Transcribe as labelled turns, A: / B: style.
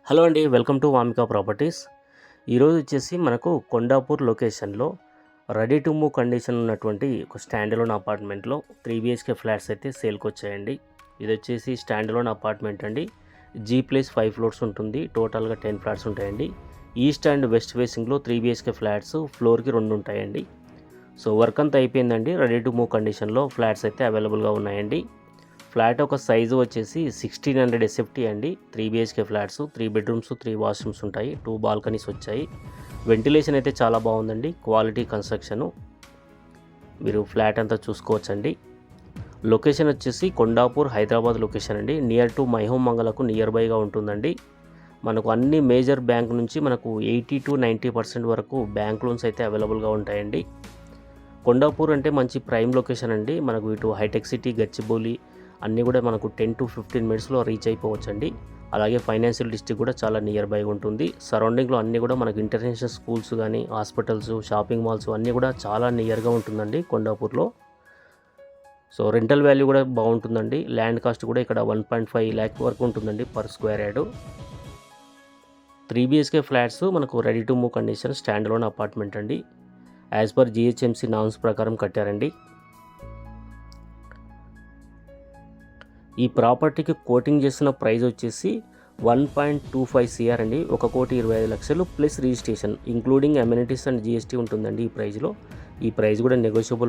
A: Hello అండి, welcome to Vamika properties. ఈరోజు వచ్చేసి మనకు కొండాపూర్ లొకేషన్లో రెడీ టు మూవ్ కండిషన్ ఉన్నటువంటి ఒక స్టాండ్ అలోన్ అపార్ట్మెంట్లో 3 BHK ఫ్లాట్స్ అయితే సేల్కి వచ్చాయండి. ఇది వచ్చేసి స్టాండ్ అలోన్ అపార్ట్మెంట్ అండి. G+5 ఫ్లోర్స్ ఉంటుంది. టోటల్గా 10 ఫ్లాట్స్ ఉంటాయండి. ఈస్ట్ అండ్ వెస్ట్ ఫేసింగ్లో 3 BHK ఫ్లాట్స్ ఫ్లోర్కి 2 ఉంటాయండి. సో వర్క్ అంతా అయిపోయిందండి. రెడీ టు మూవ్ కండిషన్లో ఫ్లాట్స్ అయితే అవైలబుల్గా ఉన్నాయండి. ఫ్లాట్ ఒక సైజు వచ్చేసి 1600 SFT అండి. 3 BHK ఫ్లాట్స్, 3 బెడ్రూమ్స్, 3 వాష్రూమ్స్ ఉంటాయి. 2 బాల్కనీస్ వచ్చాయి. వెంటిలేషన్ అయితే చాలా బాగుందండి. Quality construction. మీరు ఫ్లాట్ అంతా చూసుకోవచ్చండి. లొకేషన్ వచ్చేసి కొండాపూర్, హైదరాబాద్ లొకేషన్ అండి. నియర్ టు మైహోమ్ మంగళకు నియర్ బైగా ఉంటుందండి. మనకు అన్ని మేజర్ బ్యాంక్ నుంచి మనకు 80 to 90% వరకు బ్యాంక్ లోన్స్ అయితే అవైలబుల్గా ఉంటాయండి. కొండాపూర్ అంటే మంచి ప్రైమ్ లొకేషన్ అండి. మనకు ఇటు హైటెక్ సిటీ, గచ్చిబౌలి అన్నీ కూడా మనకు 10 to 15 మినిట్స్లో రీచ్ అయిపోవచ్చండి. అలాగే ఫైనాన్షియల్ డిస్ట్రిక్ట్ కూడా చాలా నియర్ బైగా ఉంటుంది. సరౌండింగ్లో అన్నీ కూడా మనకు ఇంటర్నేషనల్ స్కూల్స్ కానీ, హాస్పిటల్స్, షాపింగ్ మాల్స్ అన్నీ కూడా చాలా నియర్గా ఉంటుందండి కొండాపూర్లో. సో రెంటల్ వాల్యూ కూడా బాగుంటుందండి. ల్యాండ్ కాస్ట్ కూడా ఇక్కడ 1.5 lakh వరకు ఉంటుందండి per square yard. 3 BHK flats మనకు ready to move condition stand alone apartment అండి. యాజ్ పర్ GHMC నామ్స్ ప్రకారం కట్టారండి. ఈ ప్రాపర్టీకి కోటింగ్ చేసిన ప్రైస్ వచ్చేసి 1.25 CR అండి. 1,25,00,000 plus registration including amenities and GST ఉంటుందండి ఈ ప్రైస్లో. ఈ ప్రైస్ కూడా నెగోషియబుల్